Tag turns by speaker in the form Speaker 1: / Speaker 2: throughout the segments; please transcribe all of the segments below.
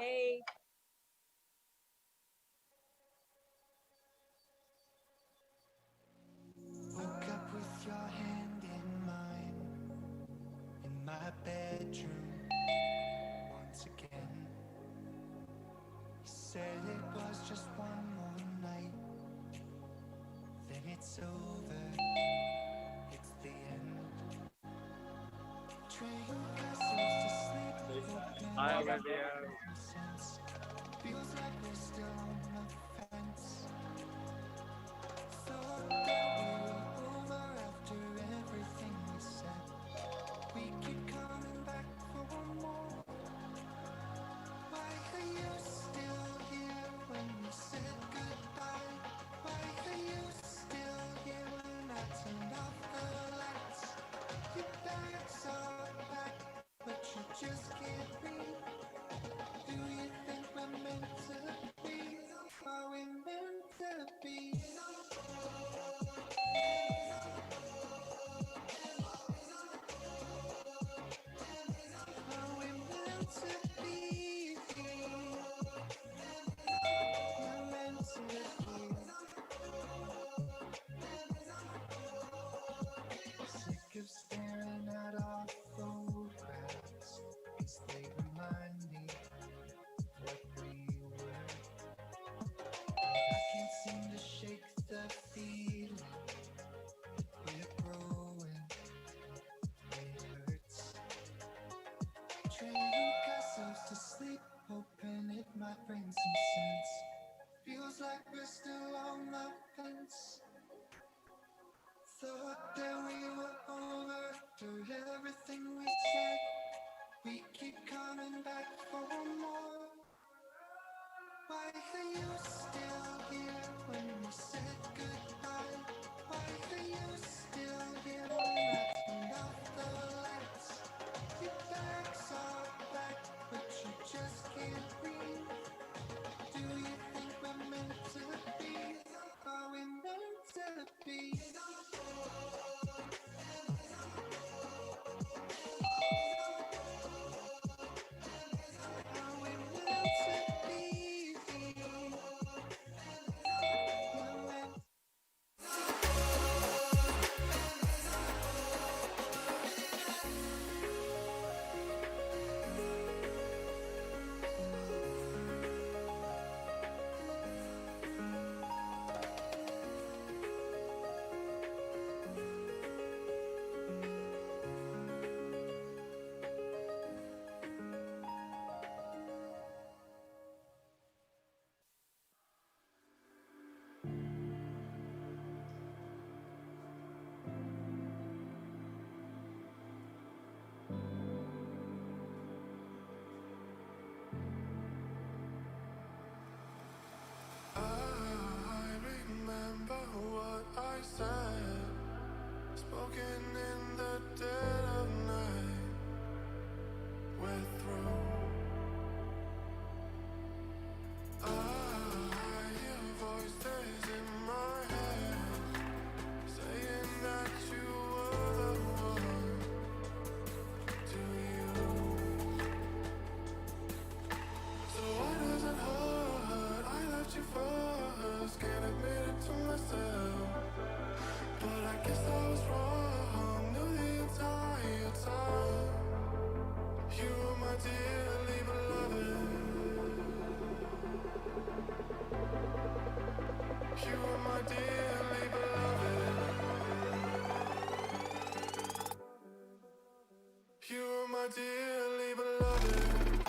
Speaker 1: Hey.
Speaker 2: Woke up with your hand in mine, in my bedroom once again. You said it was just one more night, then it's over, it's the end. Train ourselves to sleep, hoping
Speaker 3: Hi,
Speaker 2: it
Speaker 3: Olivia.
Speaker 2: makes sense. Feels like we're still on the fence. Thought that we were over after everything we said. We keep coming back for more. Why are you still here when we said goodbye? Why are you still here when I turned off the lights? Your bags are packed, but you just can't leave. Do you think we're meant to be? Are we meant to be? Are we meant to be? We're meant to be. Sick of staring at our photographs, 'cause they remind me of what we were. I can't seem to shake the feeling we're growing. It hurts. Training ourselves to sleep, hoping it might bring some sense. Feels like we're still on the fence. Thought that we were over after everything we said. We keep coming back for more. Why are you still here when we said goodbye? Why are you still here when I turned off the lights? Your bags are packed, but you just can't breathe. Do you think we're meant to be? Are we meant to be? Are we meant to be? We're meant. I remember what I said, spoken in the dead of night. We're through. I hear voices in my head saying that you were the one. Do you? So why does it hurt? I left you first, can't admit it to myself. But I guess I was wrong, knew the entire time. You were my dearly beloved. You were my dearly beloved. You were my dearly beloved.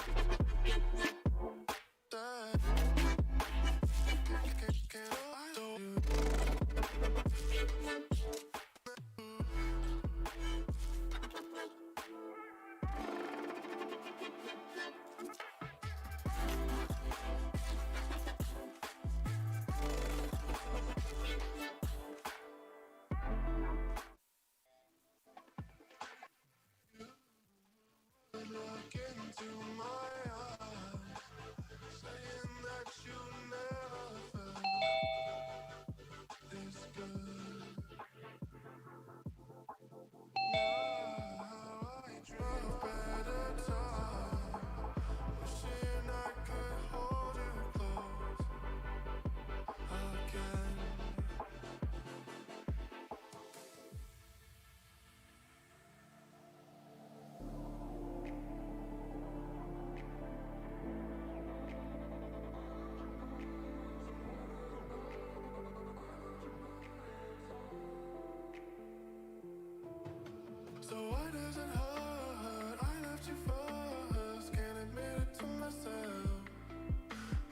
Speaker 2: left you first, can't admit it to myself.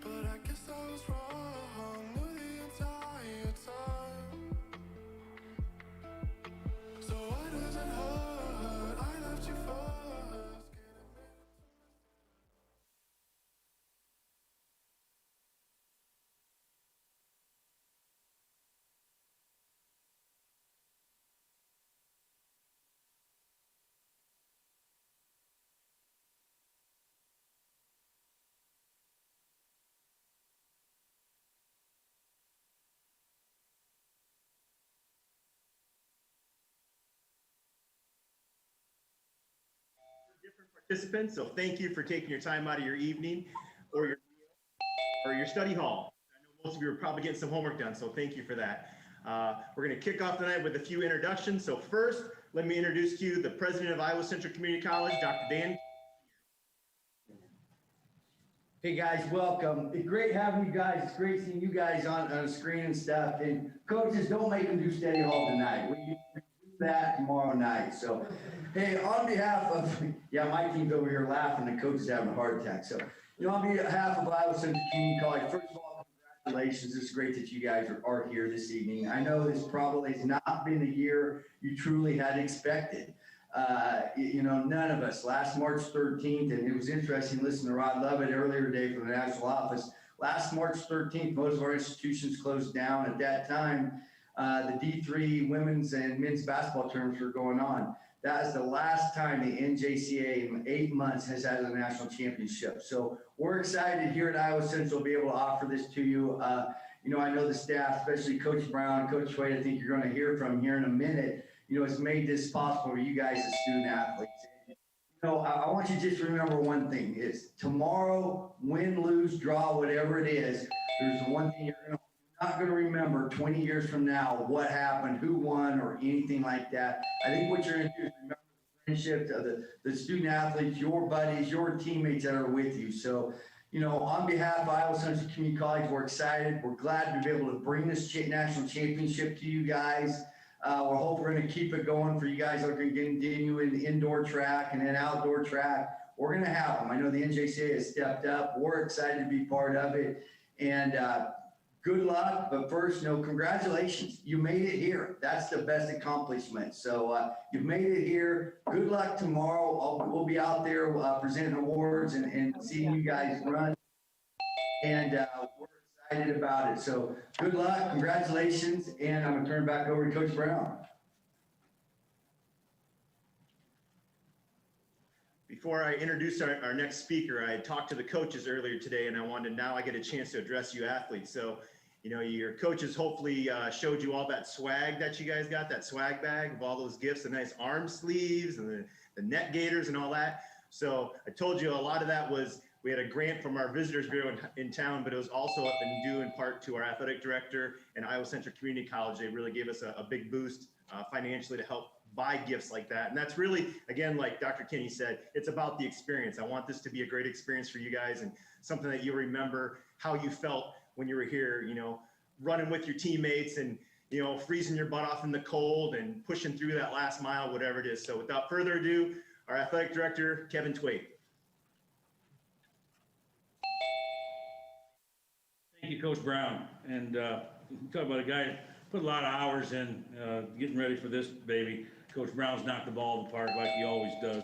Speaker 2: But I guess I was wrong, knew the entire time. So why does it hurt? I left you first.
Speaker 1: Different participants, so thank you for taking your time out of your evening or your study hall. I know most of you are probably getting some homework done, so thank you for that. We're going to kick off tonight with a few introductions. So first, let me introduce to you the president of Iowa Central Community College, Dr. Dan.
Speaker 3: Hey guys, welcome. It's great having you guys. It's great seeing you guys on the screen and stuff. And coaches, don't make them do study hall tonight. We can do that tomorrow night. So, hey, on behalf of, yeah, my team's over here laughing. The coach is having a heart attack. So, on behalf of Iowa Central Community College, first of all, congratulations. It's great that you guys are here this evening. I know this probably has not been the year you truly had expected. None of us. Last March 13th, and it was interesting listening to Rod Lovett earlier today from the national office. Last March 13th, most of our institutions closed down. At that time, the D3 women's and men's basketball tournaments were going on. That is the last time the NJCAA in 8 months has had a national championship. So we're excited here at Iowa Central to be able to offer this to you. I know the staff, especially Coach Brown, Coach Wade, I think you're going to hear from here in a minute, has made this possible for you guys as student athletes. I want you to just remember one thing is tomorrow, win, lose, draw, whatever it is, there's one thing you're not going to remember 20 years from now, what happened, who won, or anything like that. I think what you're going to do is remember the friendship of the student athletes, your buddies, your teammates that are with you. So, on behalf of Iowa Central Community College, we're excited. We're glad to be able to bring this national championship to you guys. We hope we're going to keep it going for you guys that are going to continue in the indoor track and then outdoor track. We're going to have them. I know the NJCAA has stepped up. We're excited to be part of it. And good luck. But first, congratulations. You made it here. That's the best accomplishment. So you've made it here. Good luck tomorrow. We'll be out there presenting awards and seeing you guys run. And we're excited about it. So good luck, congratulations, and I'm going to turn it back over to Coach Brown.
Speaker 1: Before I introduce our next speaker, I talked to the coaches earlier today, and now I get a chance to address you athletes. So, your coaches hopefully showed you all that swag that you guys got, that swag bag of all those gifts, the nice arm sleeves and the net gaiters and all that. So I told you a lot of that was, we had a grant from our visitors bureau in town, but it was also up and due in part to our athletic director and Iowa Central Community College. They really gave us a big boost financially to help buy gifts like that. And that's really, again, like Dr. Kinney said, it's about the experience. I want this to be a great experience for you guys and something that you remember how you felt when you were here, running with your teammates and, freezing your butt off in the cold and pushing through that last mile, whatever it is. So without further ado, our athletic director, Kevin Twait.
Speaker 4: Thank you, Coach Brown. And talk about a guy who put a lot of hours in getting ready for this baby. Coach Brown's knocked the ball in the park like he always does.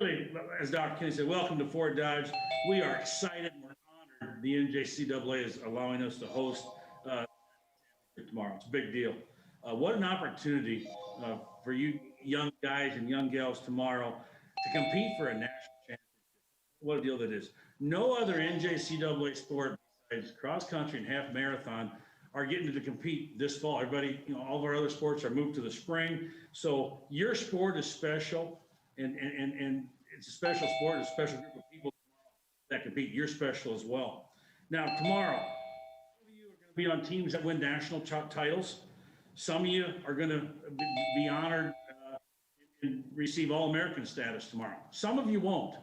Speaker 4: Really, as Dr. Kinney said, welcome to Fort Dodge. We are excited and we're honored the NJCAA is allowing us to host tomorrow. It's a big deal. What an opportunity for you young guys and young gals tomorrow to compete for a national championship. What a deal that is. No other NJCAA sport besides cross country and half marathon are getting to compete this fall. Everybody, all of our other sports are moved to the spring. So your sport is special and it's a special sport, a special group of people that compete. You're special as well. Now, tomorrow, some of you are going to be on teams that win national titles. Some of you are going to be honored and receive All-American status tomorrow. Some of you won't.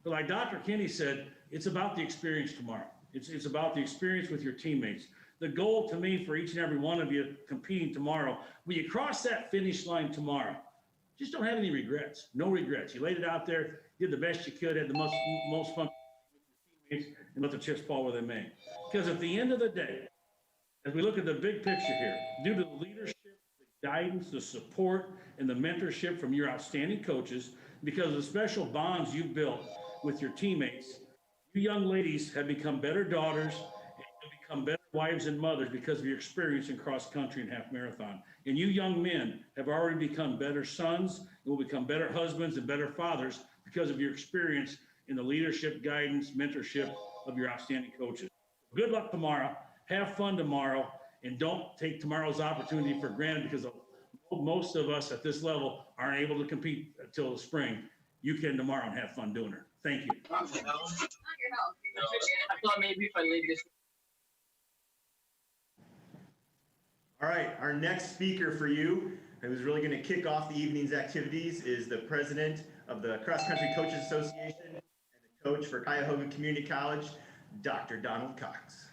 Speaker 4: But like Dr. Kinney said, it's about the experience tomorrow. It's about the experience with your teammates. The goal to me for each and every one of you competing tomorrow, when you cross that finish line tomorrow, just don't have any regrets. No regrets. You laid it out there, did the best you could, had the most fun, and let the chips fall where they may. Because at the end of the day, as we look at the big picture here, due to the leadership, the guidance, the support, and the mentorship from your outstanding coaches, because of the special bonds you've built with your teammates, you young ladies have become better daughters and have become better wives and mothers because of your experience in cross country and half marathon. And you young men have already become better sons and will become better husbands and better fathers because of your experience in the leadership, guidance, mentorship of your outstanding coaches. Good luck tomorrow. Have fun tomorrow, and don't take tomorrow's opportunity for granted, because most of us at this level aren't able to compete until the spring. You can tomorrow and have fun doing it. Thank you.
Speaker 5: I thought maybe if I leave this.
Speaker 1: All right, our next speaker for you, who's really going to kick off the evening's activities, is the president of the Cross Country Coaches Association and the coach for Cuyahoga Community College, Dr. Donald Cox.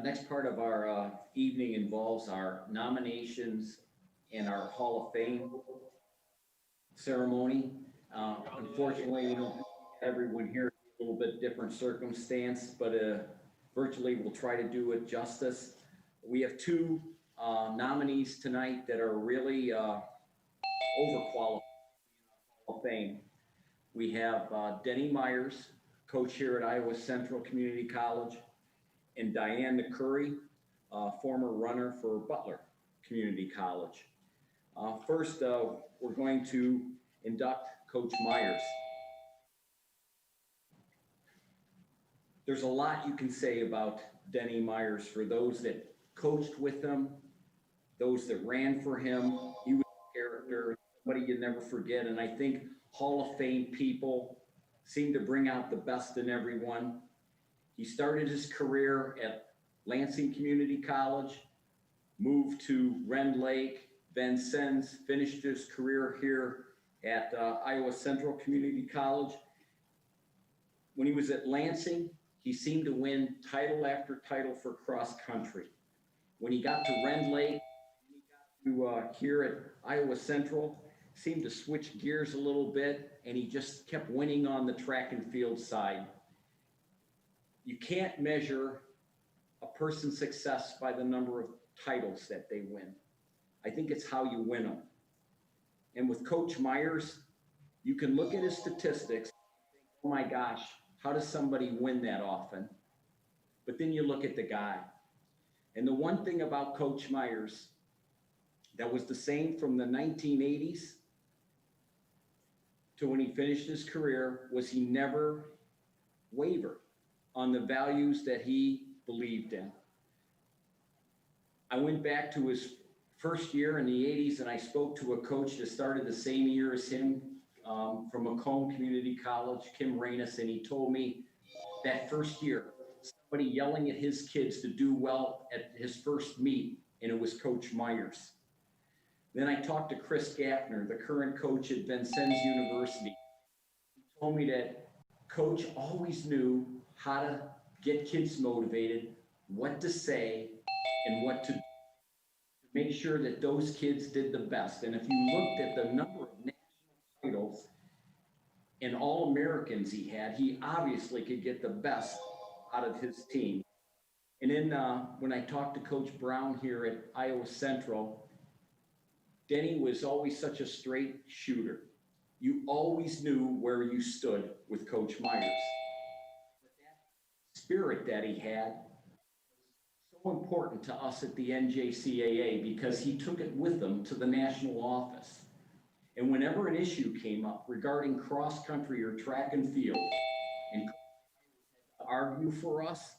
Speaker 6: Next part of our evening involves our nominations and our Hall of Fame ceremony. Unfortunately, we don't have everyone here, a little bit different circumstance, but virtually we'll try to do it justice. We have two nominees tonight that are really overqualified Hall of Fame. We have Denny Myers, coach here at Iowa Central Community College, and Diane McCurry, former runner for Butler Community College. First, we're going to induct Coach Myers. There's a lot you can say about Denny Myers for those that coached with him, those that ran for him. He was a character, somebody you never forget, and I think Hall of Fame people seem to bring out the best in everyone. He started his career at Lansing Community College, moved to Rend Lake, Vincennes, finished his career here at Iowa Central Community College. When he was at Lansing, he seemed to win title after title for cross country. When he got to Rend Lake, he got to here at Iowa Central, seemed to switch gears a little bit, and he just kept winning on the track and field side. You can't measure a person's success by the number of titles that they win. I think it's how you win them. And with Coach Myers, you can look at his statistics, oh my gosh, how does somebody win that often? But then you look at the guy. And the one thing about Coach Myers that was the same from the 1980s to when he finished his career was he never wavered on the values that he believed in. I went back to his first year in the 80s and I spoke to a coach that started the same year as him from Macomb Community College, Kim Reynes, and he told me that first year, somebody yelling at his kids to do well at his first meet, and it was Coach Myers. Then I talked to Chris Gaffner, the current coach at Vincennes University. He told me that Coach always knew how to get kids motivated, what to say, and what to do. Make sure that those kids did the best. And if you looked at the number of national titles and All-Americans he had, he obviously could get the best out of his team. And then when I talked to Coach Brown here at Iowa Central, Denny was always such a straight shooter. You always knew where you stood with Coach Myers. But that spirit that he had was so important to us at the NJCAA because he took it with him to the national office. And whenever an issue came up regarding cross country or track and field, and to argue for us,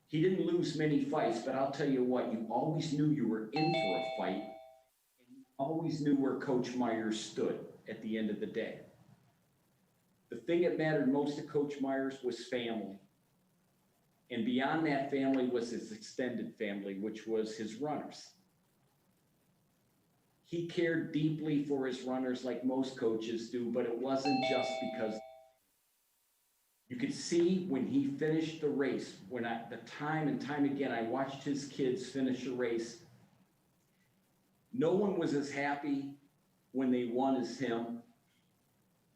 Speaker 6: he didn't lose many fights, but I'll tell you what, you always knew you were in for a fight, and you always knew where Coach Myers stood at the end of the day. The thing that mattered most to Coach Myers was family. And beyond that family was his extended family, which was his runners. He cared deeply for his runners like most coaches do, but it wasn't just because You could see when he finished the race, the time and time again, I watched his kids finish a race. No one was as happy when they won as him.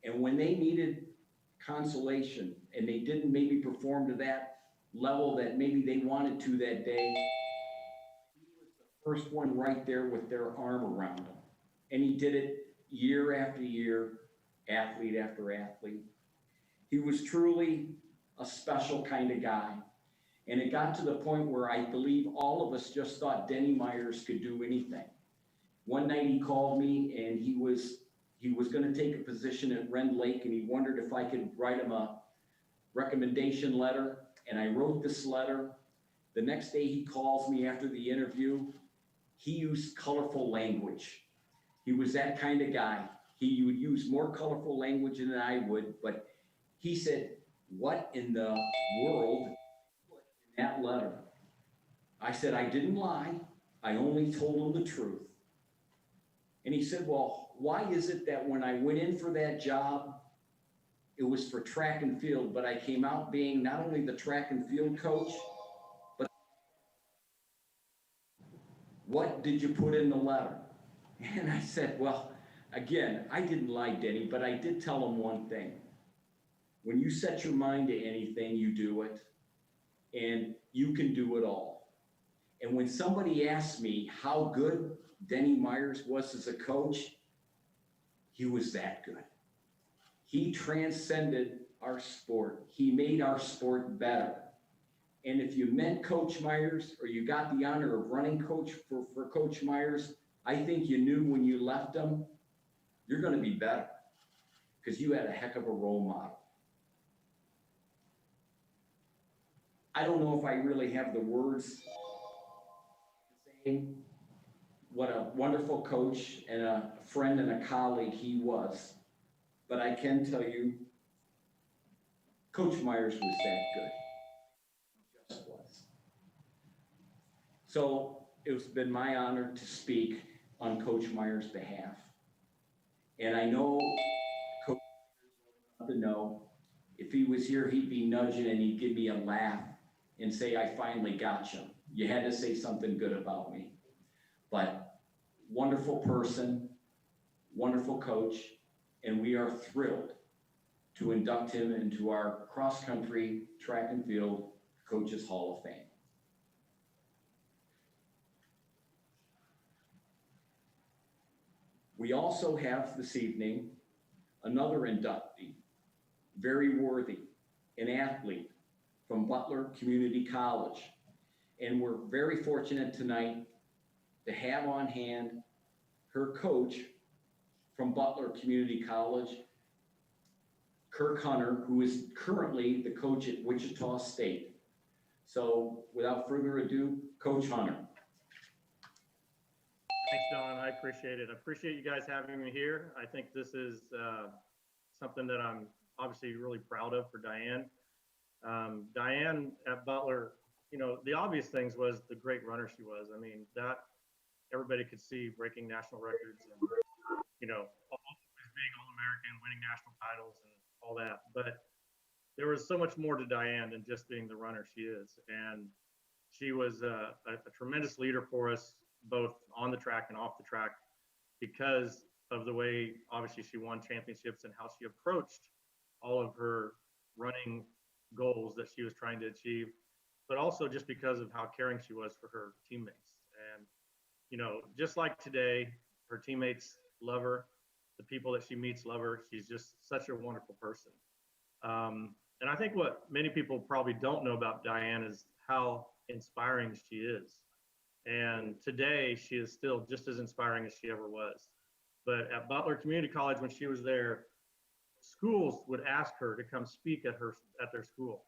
Speaker 6: And when they needed consolation and they didn't maybe perform to that level that maybe they wanted to that day, he was the first one right there with their arm around them. And he did it year after year, athlete after athlete. He was truly a special kind of guy. And it got to the point where I believe all of us just thought Denny Myers could do anything. One night he called me and he was going to take a position at Rend Lake, and he wondered if I could write him a recommendation letter. And I wrote this letter. The next day he calls me after the interview. He used colorful language. He was that kind of guy. He would use more colorful language than I would, but he said, "What in the world put in that letter?" I said, "I didn't lie. I only told him the truth." And he said, "Well, why is it that when I went in for that job, it was for track and field, but I came out being not only the track and field coach, but what did you put in the letter?" And I said, "Well, again, I didn't lie, Denny, but I did tell him one thing. When you set your mind to anything, you do it, and you can do it all." And when somebody asked me how good Denny Myers was as a coach, he was that good. He transcended our sport. He made our sport better. And if you met Coach Myers, or you got the honor of running coach for Coach Myers, I think you knew when you left him, you're going to be better, because you had a heck of a role model. I don't know if I really have the words to say what a wonderful coach and a friend and a colleague he was, but I can tell you, Coach Myers was that good. He just was. So it's been my honor to speak on Coach Myers' behalf. And I know Coach Myers wants to know, if he was here, he'd be nudging and he'd give me a laugh and say, "I finally got you. You had to say something good about me." But wonderful person, wonderful coach, and we are thrilled to induct him into our cross-country track and field Coaches Hall of Fame. We also have this evening another inductee, very worthy, an athlete from Butler Community College. And we're very fortunate tonight to have on hand her coach from Butler Community College, Kirk Hunter, who is currently the coach at Wichita State. So without further ado, Coach Hunter.
Speaker 5: Thanks, Don. I appreciate it. I appreciate you guys having me here. I think this is something that I'm obviously really proud of for Diane. Diane at Butler, you know, the obvious things was the great runner she was. I mean, that everybody could see, breaking national records and, you know, always being All-American, winning national titles and all that. But there was so much more to Diane than just being the runner she is. And she was a tremendous leader for us, both on the track and off the track, because of the way, obviously, she won championships and how she approached all of her running goals that she was trying to achieve, but also just because of how caring she was for her teammates. And, you know, just like today, her teammates love her. The people that she meets love her. She's just such a wonderful person. And I think what many people probably don't know about Diane is how inspiring she is. And today, she is still just as inspiring as she ever was. But at Butler Community College, when she was there, schools would ask her to come speak at their school.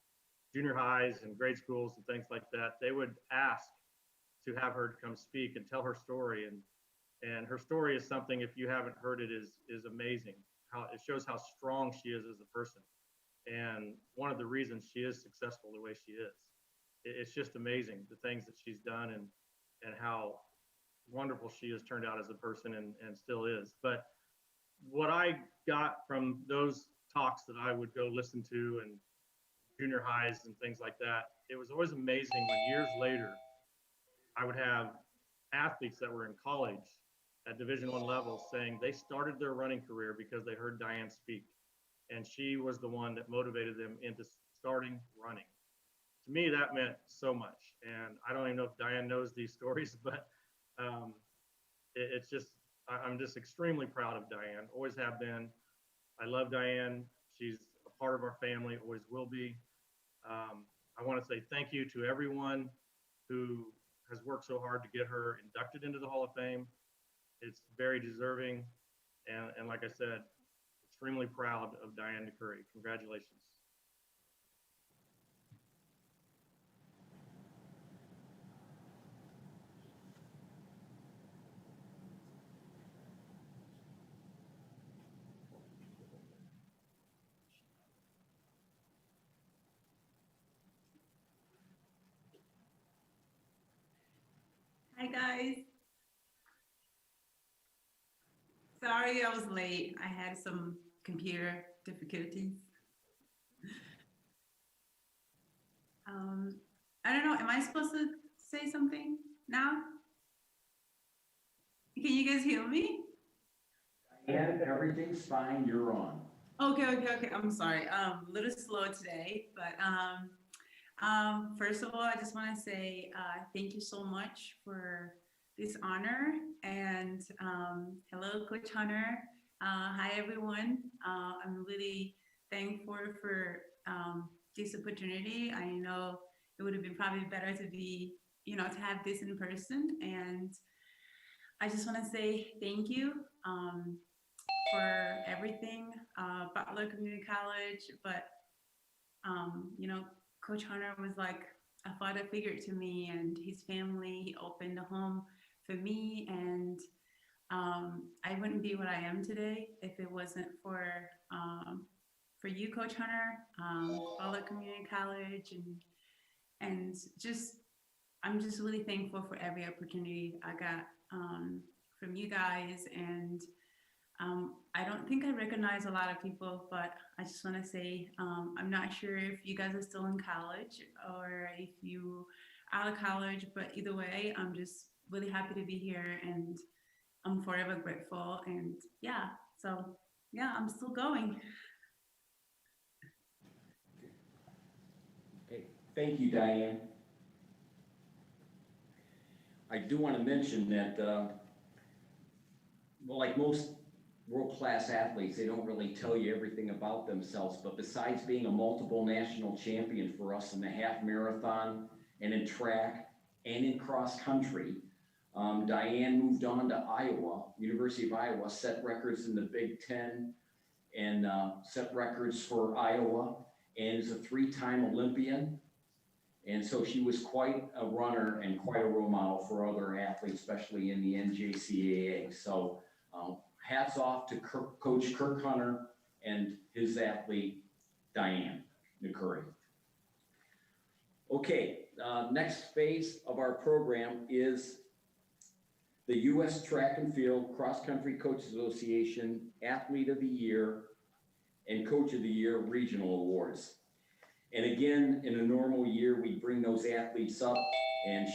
Speaker 5: Junior highs and grade schools and things like that, they would ask to have her to come speak and tell her story. And her story is something, if you haven't heard it, is amazing. How it shows how strong she is as a person. And one of the reasons she is successful the way she is. It's just amazing, the things that she's done and how wonderful she has turned out as a person and still is. But what I got from those talks that I would go listen to junior highs and things like that. It was always amazing when years later I would have athletes that were in college at Division I level saying they started their running career because they heard Diane speak, and she was the one that motivated them into starting running. To me, that meant so much, and I don't even know if Diane knows these stories, but it's just, I'm just extremely proud of Diane. Always have been. I love Diane. She's a part of our family, always will be. I want to say thank you to everyone who has worked so hard to get her inducted into the Hall of Fame. It's very deserving. And like I said, extremely proud of Diane Curry. Congratulations.
Speaker 7: Hi guys. Sorry I was late. I had some computer difficulties. I don't know, am I supposed to say something now? Can you guys hear me?
Speaker 6: And everything's fine, you're on.
Speaker 7: Okay. I'm sorry. A little slow today, but first of all, I just want to say thank you so much for this honor, and hello, Coach Hunter. Hi, everyone. I'm really thankful for this opportunity. I know it would have been probably better to be, to have this in person, and I just want to say thank you for everything, Butler Community College, but Coach Hunter was like a father figure to me, and his family. He opened a home for me, and I wouldn't be what I am today if it wasn't for you, Coach Hunter, Butler Community College, and just I'm just really thankful for every opportunity I got from you guys, and I don't think I recognize a lot of people, but I just want to say I'm not sure if you guys are still in college or if you are out of college, but either way, I'm just really happy to be here, and I'm forever grateful. And yeah, so yeah, I'm still going.
Speaker 6: Okay, thank you, Diane. I do want to mention that, well, like most world-class athletes, they don't really tell you everything about themselves, but besides being a multiple national champion for us in the half marathon and in track and in cross country, Diane moved on to Iowa, University of Iowa, set records in the Big Ten and set records for Iowa, and is a three-time Olympian. And so she was quite a runner and quite a role model for other athletes, especially in the NJCAA. So hats off to Coach Kirk Hunter and his athlete, Diane Curry. Okay, next phase of our program is the U.S. Track and Field Cross Country Coaches Association Athlete of the Year and Coach of the Year Regional Awards. And again, in a normal year, we bring those athletes up and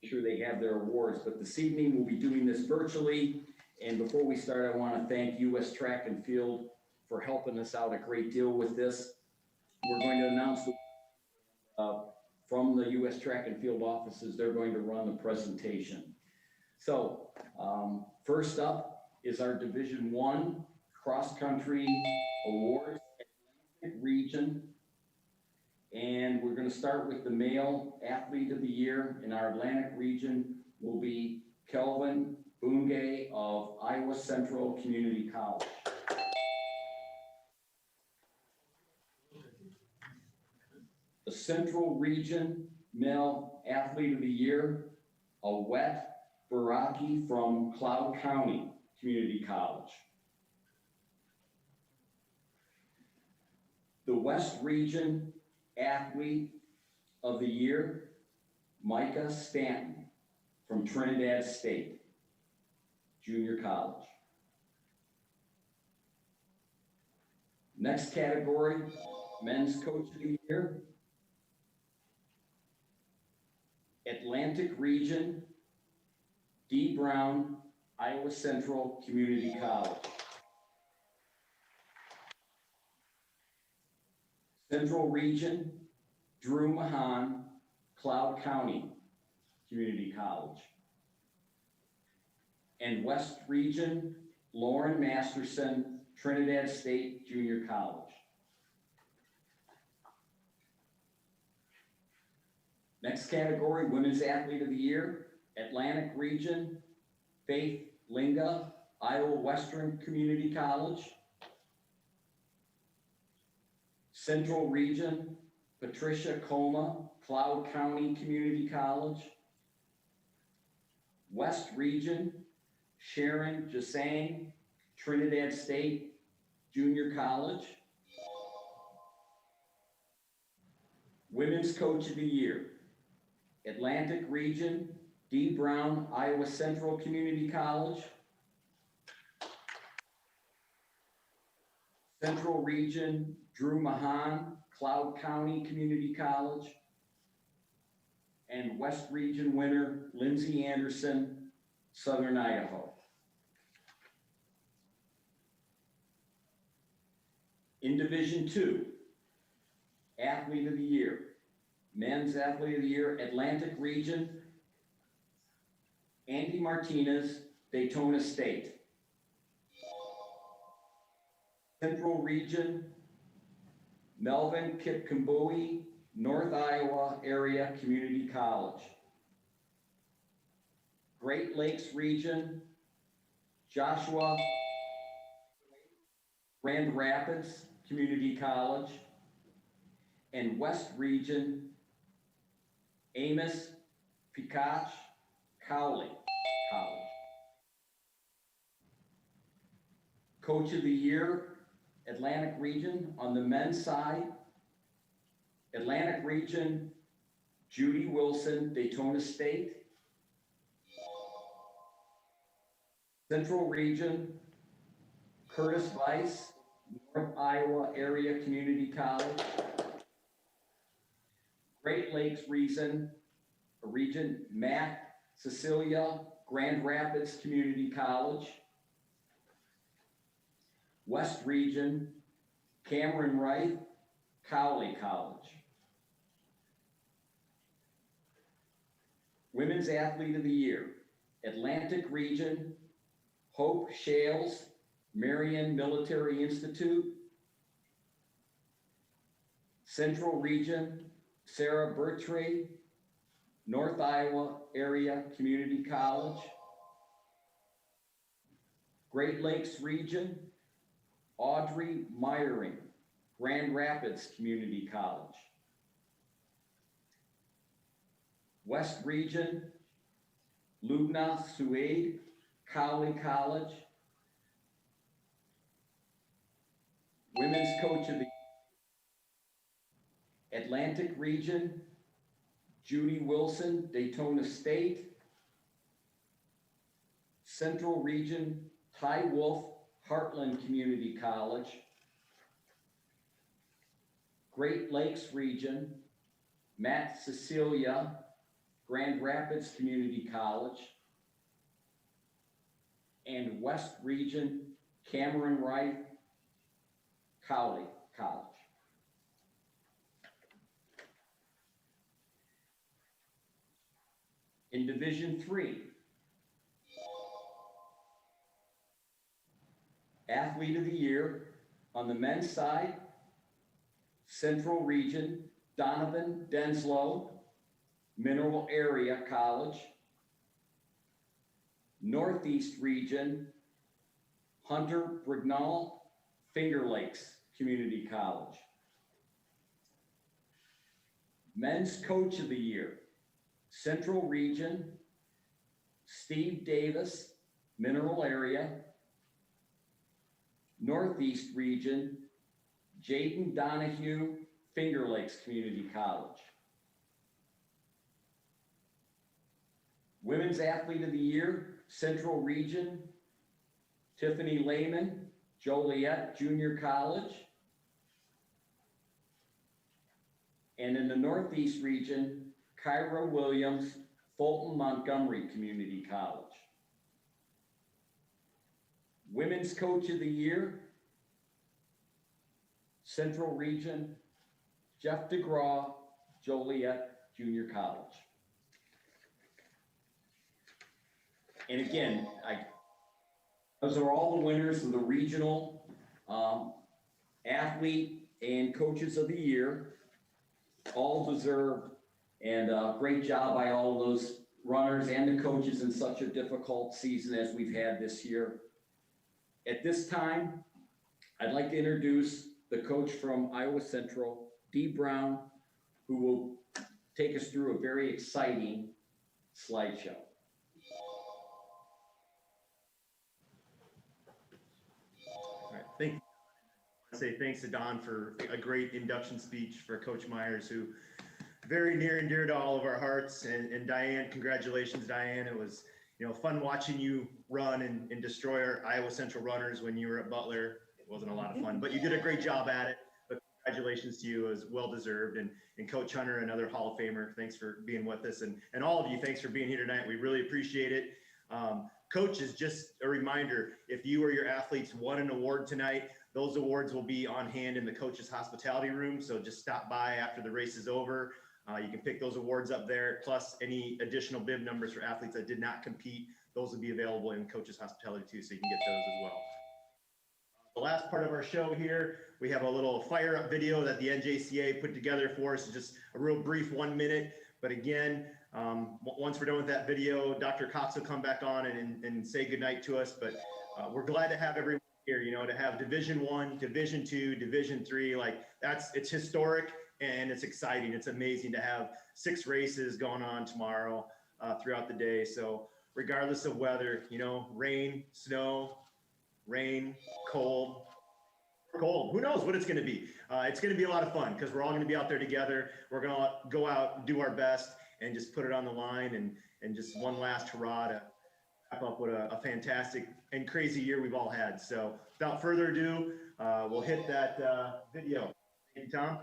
Speaker 6: make sure they have their awards. But this evening, we'll be doing this virtually. And before we start, I want to thank U.S. Track and Field for helping us out a great deal with this. We're going to announce from the U.S. Track and Field offices, they're going to run the presentation. So first up is our Division I Cross Country Awards Atlantic Region. And we're going to start with the male athlete of the year in our Atlantic region will be Kelvin Bungay of Iowa Central Community College. The Central Region Male Athlete of the Year, Awet Baraki from Cloud County Community College. The West Region Athlete of the Year, Micah Stanton from Trinidad State Junior College. Next category Men's Coach of the Year, Atlantic Region, D. Brown, Iowa Central Community College. Central Region, Drew Mahan, Cloud County Community College. And West Region, Lauren Masterson, Trinidad State Junior College. Next category, Women's Athlete of the Year, Atlantic Region, Faith Linga, Iowa Western Community College. Central Region, Patricia Coma, Cloud County Community College. West Region, Sharon Jasang, Trinidad State Junior College. Women's Coach of the Year, Atlantic Region, D. Brown, Iowa Central Community College. Central Region, Drew Mahan, Cloud County Community College. And West Region winner, Lindsay Anderson, Southern Idaho. In Division II, Athlete of the Year, Men's Athlete of the Year, Atlantic Region, Andy Martinez, Daytona State. Central Region, Melvin Kipkambui, North Iowa Area Community College. Great Lakes Region, Joshua, Grand Rapids Community College. And West Region, Amos Pikach, Cowley College. Coach of the Year, Atlantic Region on the men's side. Atlantic Region, Judy Wilson, Daytona State. Central Region, Curtis Weiss, North Iowa Area Community College. Great Lakes Region, Matt Cecilia, Grand Rapids Community College. West Region, Cameron Wright, Cowley College. Women's Athlete of the Year, Atlantic Region, Hope Shales, Marion Military Institute. Central Region, Sarah Bertrey, North Iowa Area Community College. Great Lakes Region, Audrey Meyering, Grand Rapids Community College. West Region, Lubna Suaid, Cowley College. Women's Coach of the Atlantic Region, Judy Wilson, Daytona State. Central Region, Ty Wolf, Heartland Community College. Great Lakes Region, Matt Cecilia, Grand Rapids Community College. And West Region, Cameron Wright, Cowley College. In Division III, Athlete of the Year on the men's side, Central Region, Donovan Denslow, Mineral Area College. Northeast Region, Hunter Brignall, Finger Lakes Community College. Men's Coach of the Year, Central Region, Steve Davis, Mineral Area. Northeast Region, Jaden Donahue, Finger Lakes Community College. Women's Athlete of the Year, Central Region, Tiffany Lehman, Joliet Junior College. And in the Northeast region, Kyra Williams, Fulton Montgomery Community College. Women's Coach of the Year, Central Region, Jeff DeGraw, Joliet Junior College. And again, those are all the winners of the regional athlete and coaches of the year. All deserved, and great job by all of those runners and the coaches in such a difficult season as we've had this year. At this time, I'd like to introduce the coach from Iowa Central, Dee Brown, who will take us through a very exciting slideshow.
Speaker 1: All right, thank you. I say thanks to Don for a great induction speech for Coach Myers, who very near and dear to all of our hearts. And Diane, congratulations, Diane. It was, you know, fun watching you run and destroy our Iowa Central runners when you were at Butler. It wasn't a lot of fun, but you did a great job at it. But congratulations to you, it was well deserved. And Coach Hunter, another Hall of Famer, thanks for being with us. And all of you, thanks for being here tonight. We really appreciate it. Coaches, just a reminder, if you or your athletes won an award tonight, those awards will be on hand in the coaches' hospitality room. So just stop by after the race is over. You can pick those awards up there, plus any additional bib numbers for athletes that did not compete. Those will be available in coaches' hospitality too, so you can get those as well. The last part of our show here, we have a little fire up video that the NJCAA put together for us. It's just a real brief 1 minute. But again, once we're done with that video, Dr. Cox will come back on and say goodnight to us. But we're glad to have everyone here, you know, to have Division I, Division II, Division III, like it's historic and it's exciting. It's amazing to have 6 races going on tomorrow throughout the day. So regardless of weather, you know, rain, snow, rain, cold, who knows what it's going to be. It's going to be a lot of fun because we're all going to be out there together. We're going to go out, do our best, and just put it on the line and just one last hurrah to wrap up what a fantastic and crazy year we've all had. So without further ado, we'll hit that video. Thank you, Tom.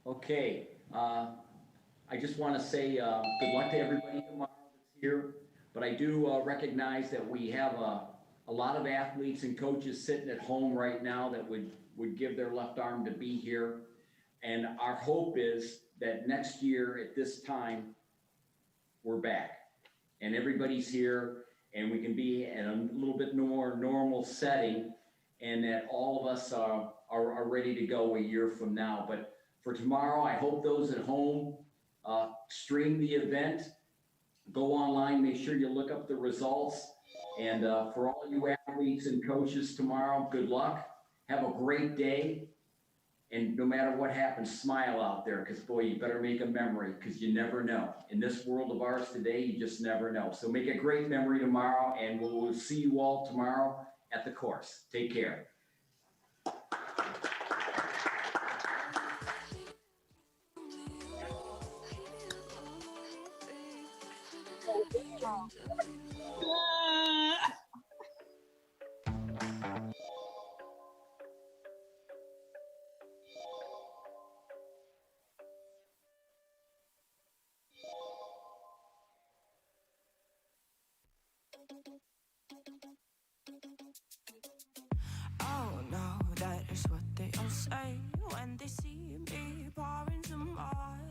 Speaker 6: Okay, I just want to say good luck to everybody tomorrow that's here, but I do recognize that we have a lot of athletes and coaches sitting at home right now that would give their left arm to be here. And our hope is that next year at this time, we're back and everybody's here and we can be in a little bit more normal setting and that all of us are ready to go a year from now. But for tomorrow, I hope those at home stream the event, go online, make sure you look up the results. And for all you athletes and coaches tomorrow, good luck. Have a great day. And no matter what happens, smile out there because, boy, you better make a memory because you never know. In this world of ours today, you just never know. So make a great memory tomorrow, and we'll see you all tomorrow at the course. Take care.
Speaker 2: they all say when they see me pouring some more.